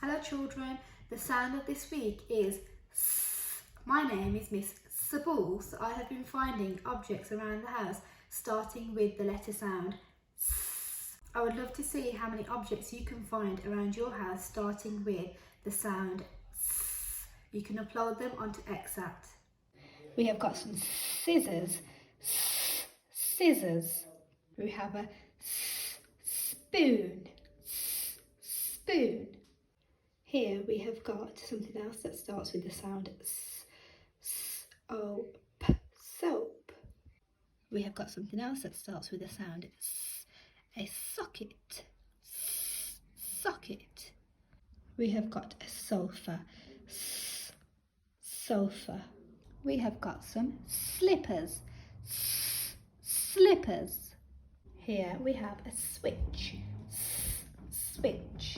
Hello children, the sound of this week is S. My name is Miss Saboor, so I have been finding objects around the house starting with the letter sound S. I would love to see how many objects you can find around your house starting with the sound S. You can upload them onto Exact. We have got some scissors, scissors. We have a spoon, spoon. Here we have got something else that starts with the sound S, soap, soap. We have got something else that starts with the sound S, a socket, socket. We have got a sofa, sofa. We have got some slippers, slippers. Here we have a switch, switch.